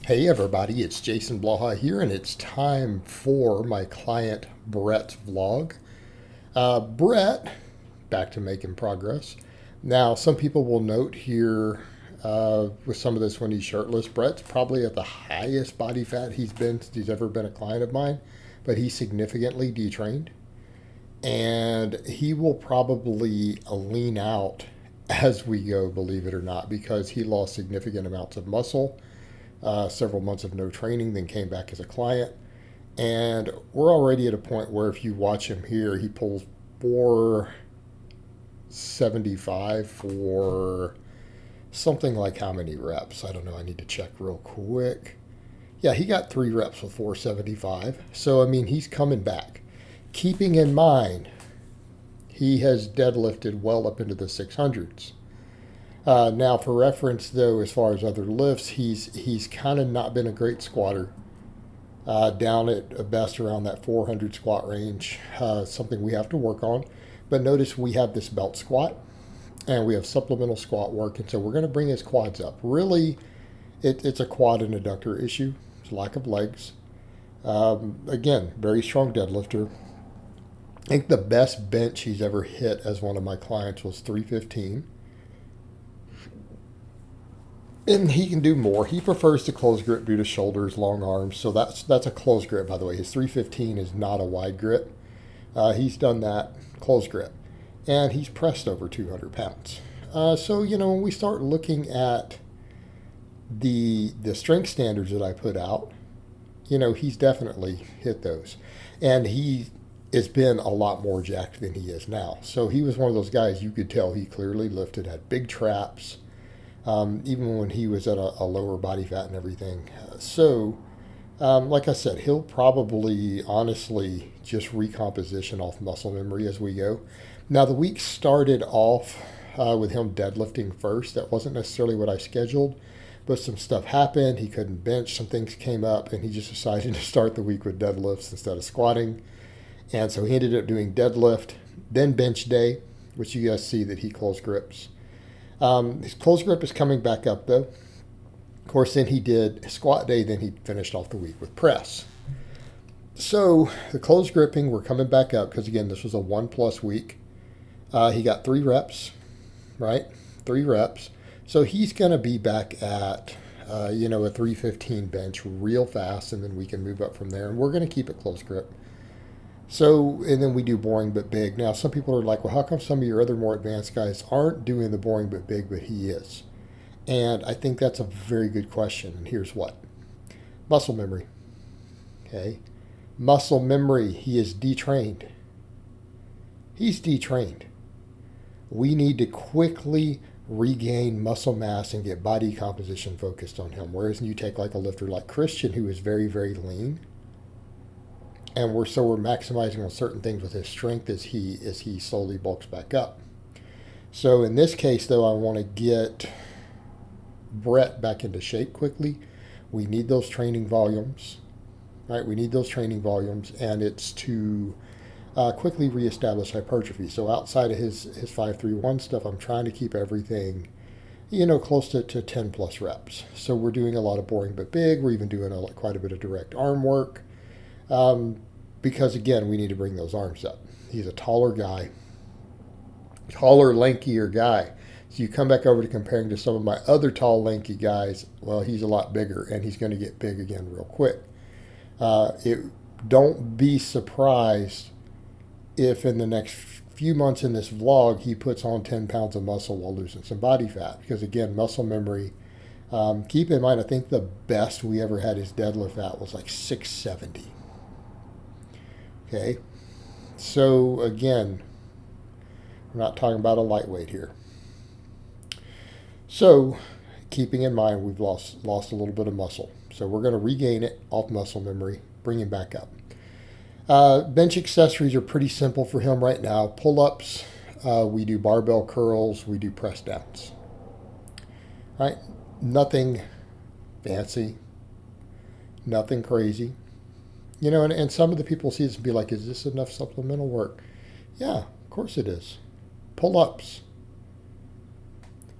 Hey everybody, it's Jason Blaha here, and it's time for my client Brett's vlog. Brett, back to making progress. Now, some people will note here with some of this when he's shirtless, Brett's probably at the highest body fat he's been since he's ever been a client of mine, but he's significantly detrained, and he will probably lean out as we go, believe it or not, because he lost significant amounts of muscle, several months of no training, then came back as a client. And we're already at a point where if you watch him here, he pulls 475 for something like how many reps? I don't know. I need to check real quick. Yeah, he got 3 reps with 475. So, I mean, he's coming back. Keeping in mind, he has deadlifted well up into the 600s. Now, for reference, though, as far as other lifts, he's kind of not been a great squatter. Down at best around that 400 squat range, something we have to work on. But notice we have this belt squat, and we have supplemental squat work, and so we're going to bring his quads up. Really, it's a quad and adductor issue. It's lack of legs. Again, very strong deadlifter. I think the best bench he's ever hit as one of my clients was 315. And he can do more. He prefers to close grip due to shoulders, long arms. So that's a close grip, by the way. His 315 is not a wide grip. He's done that close grip, and he's pressed over 200 pounds. So when we start looking at the strength standards that I put out, he's definitely hit those, and he has been a lot more jacked than he is now. So he was one of those guys you could tell he clearly lifted, had big traps. Even when he was at a lower body fat and everything. Like I said, he'll probably honestly just recomposition off muscle memory as we go. Now, the week started off with him deadlifting first. That wasn't necessarily what I scheduled, but some stuff happened. He couldn't bench, some things came up, and he just decided to start the week with deadlifts instead of squatting. And so he ended up doing deadlift, then bench day, which you guys see that he close grips. His close grip is coming back up, though. Of course, then he did squat day, then he finished off the week with press. So the close gripping, we're coming back up because, again, this was a 1+ week. He got 3 reps, right? 3 reps. So he's going to be back at, a 315 bench real fast, and then we can move up from there. And we're going to keep it close grip. So, and then we do boring but big. Now, some people are like, well, how come some of your other more advanced guys aren't doing the boring but big, but he is? And I think that's a very good question. And here's what. Muscle memory. Okay. Muscle memory. He is detrained. He's detrained. We need to quickly regain muscle mass and get body composition focused on him. Whereas you take like a lifter like Christian, who is very, very lean, and we're maximizing on certain things with his strength as he slowly bulks back up. So in this case, though, I want to get Brett back into shape quickly. We need those training volumes, right? We need those training volumes, and it's to quickly reestablish hypertrophy. So outside of his 5-3-1 stuff, I'm trying to keep everything, close to 10+ reps. So we're doing a lot of boring but big. We're even doing quite a bit of direct arm work. Because again, we need to bring those arms up. He's a taller guy, taller, lankier guy. So you come back over to comparing to some of my other tall, lanky guys. Well, he's a lot bigger, and he's going to get big again real quick. Don't be surprised if in the next few months in this vlog he puts on 10 pounds of muscle while losing some body fat. Because again, muscle memory. Keep in mind, I think the best we ever had his deadlift at was like 670. Okay, so again, we're not talking about a lightweight here. So, keeping in mind we've lost a little bit of muscle, so we're going to regain it off muscle memory, bring him back up. Bench accessories are pretty simple for him right now. Pull-ups, we do barbell curls, we do press downs. Right, nothing fancy, nothing crazy. And some of the people see this and be like, is this enough supplemental work? Yeah, of course it is. Pull-ups.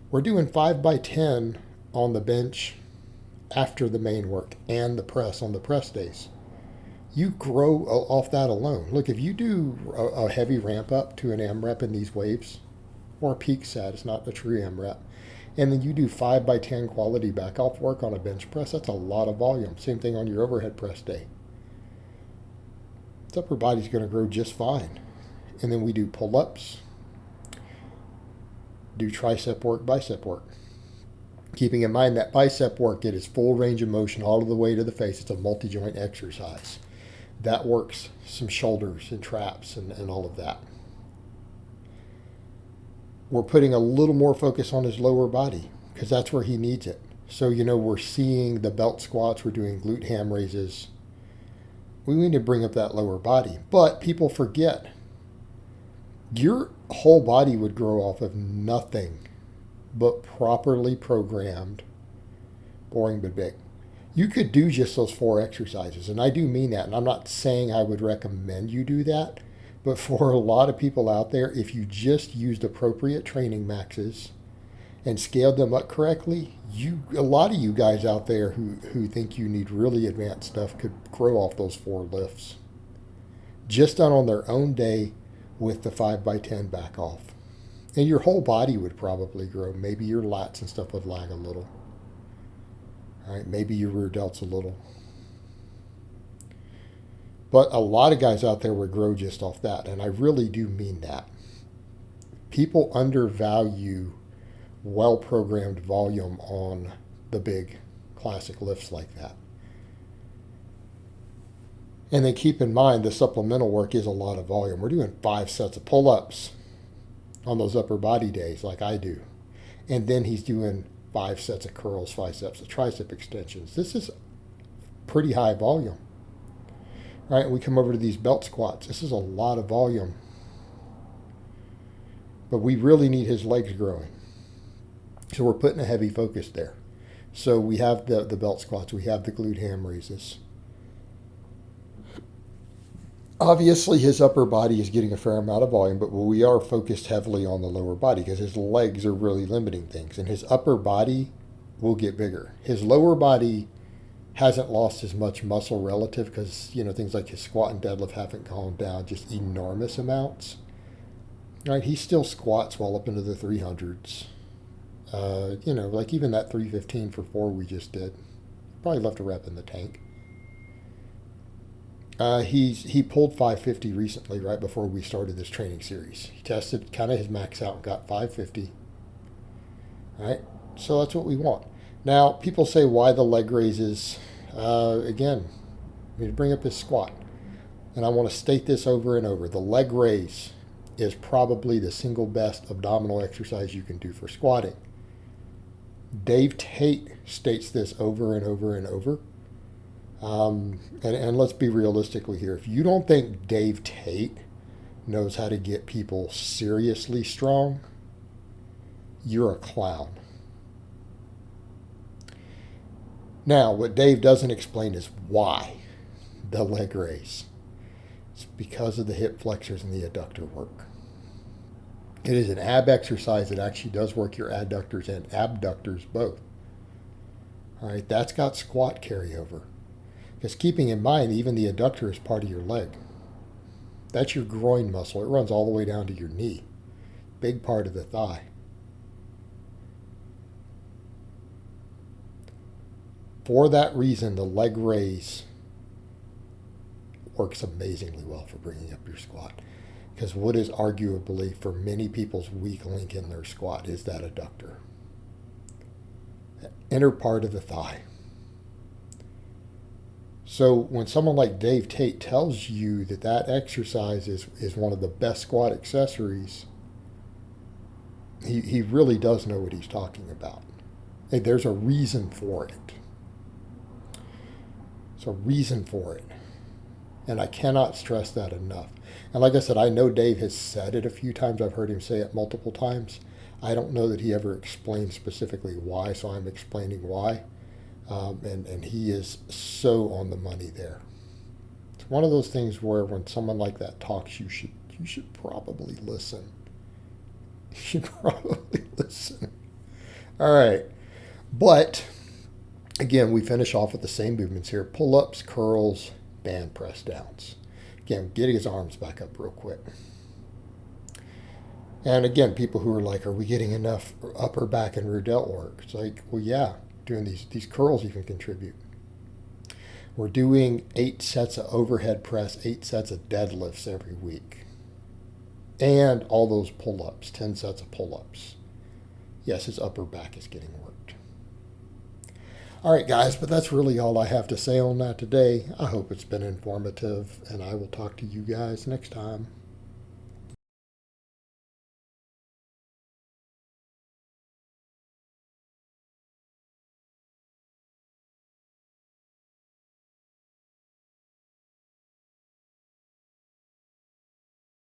We're doing 5x10 on the bench after the main work and the press on the press days. You grow off that alone. Look, if you do a heavy ramp up to an AMRAP in these waves, or a peak set, it's not a true AMRAP, and then you do 5x10 quality back off work on a bench press, that's a lot of volume. Same thing on your overhead press day. The upper body's going to grow just fine. And then we do pull-ups, do tricep work, bicep work. Keeping in mind that bicep work, it is full range of motion all the way to the face. It's a multi-joint exercise. That works some shoulders and traps and all of that. We're putting a little more focus on his lower body because that's where he needs it. So, we're seeing the belt squats, we're doing glute ham raises. We need to bring up that lower body. But people forget, your whole body would grow off of nothing but properly programmed, boring but big. You could do just those 4 exercises, and I do mean that, and I'm not saying I would recommend you do that, but for a lot of people out there, if you just used appropriate training maxes and scaled them up correctly, a lot of you guys out there who think you need really advanced stuff could grow off those 4 lifts. Just done on their own day with the 5x10 back off. And your whole body would probably grow. Maybe your lats and stuff would lag a little. All right, maybe your rear delts a little. But a lot of guys out there would grow just off that, and I really do mean that. People undervalue well-programmed volume on the big classic lifts like that. And then keep in mind the supplemental work is a lot of volume. We're doing 5 sets of pull-ups on those upper body days like I do. And then he's doing 5 sets of curls, 5 sets of tricep extensions. This is pretty high volume. Right? We come over to these belt squats. This is a lot of volume. But we really need his legs growing. So we're putting a heavy focus there. So we have the belt squats. We have the glute ham raises. Obviously, his upper body is getting a fair amount of volume, but we are focused heavily on the lower body because his legs are really limiting things. And his upper body will get bigger. His lower body hasn't lost as much muscle relative because, things like his squat and deadlift haven't gone down just enormous amounts. Right? He still squats well up into the 300s. Like even that 315 for 4 we just did. Probably left a rep in the tank. He pulled 550 recently, right before we started this training series. He tested kind of his max out and got 550. All right, so that's what we want. Now, people say, why the leg raises? Again, we need to bring up his squat. And I want to state this over and over. The leg raise is probably the single best abdominal exercise you can do for squatting. Dave Tate states this over and over and over. And let's be realistically here. If you don't think Dave Tate knows how to get people seriously strong, you're a clown. Now, what Dave doesn't explain is why the leg raise. It's because of the hip flexors and the adductor work. It is an ab exercise that actually does work your adductors and abductors both. All right, that's got squat carryover. Because keeping in mind, even the adductor is part of your leg. That's your groin muscle. It runs all the way down to your knee. Big part of the thigh. For that reason, the leg raise works amazingly well for bringing up your squat. Because what is arguably, for many people's weak link in their squat is that adductor. That inner part of the thigh. So when someone like Dave Tate tells you that that exercise is one of the best squat accessories, he really does know what he's talking about. Hey, there's a reason for it. There's a reason for it. And I cannot stress that enough. And like I said, I know Dave has said it a few times. I've heard him say it multiple times. I don't know that he ever explained specifically why, so I'm explaining why. And he is so on the money there. It's one of those things where when someone like that talks, you should probably listen. You should probably listen. All right. But Again, we finish off with the same movements here. Pull-ups, curls, band press downs. Again, getting his arms back up real quick. And again, people who are like, are we getting enough upper back and rear delt work? It's like, well, yeah, doing these curls even contribute. We're doing 8 sets of overhead press, 8 sets of deadlifts every week. And all those pull-ups, 10 sets of pull-ups. Yes, his upper back is getting worked. All right, guys, but that's really all I have to say on that today. I hope it's been informative, and I will talk to you guys next time.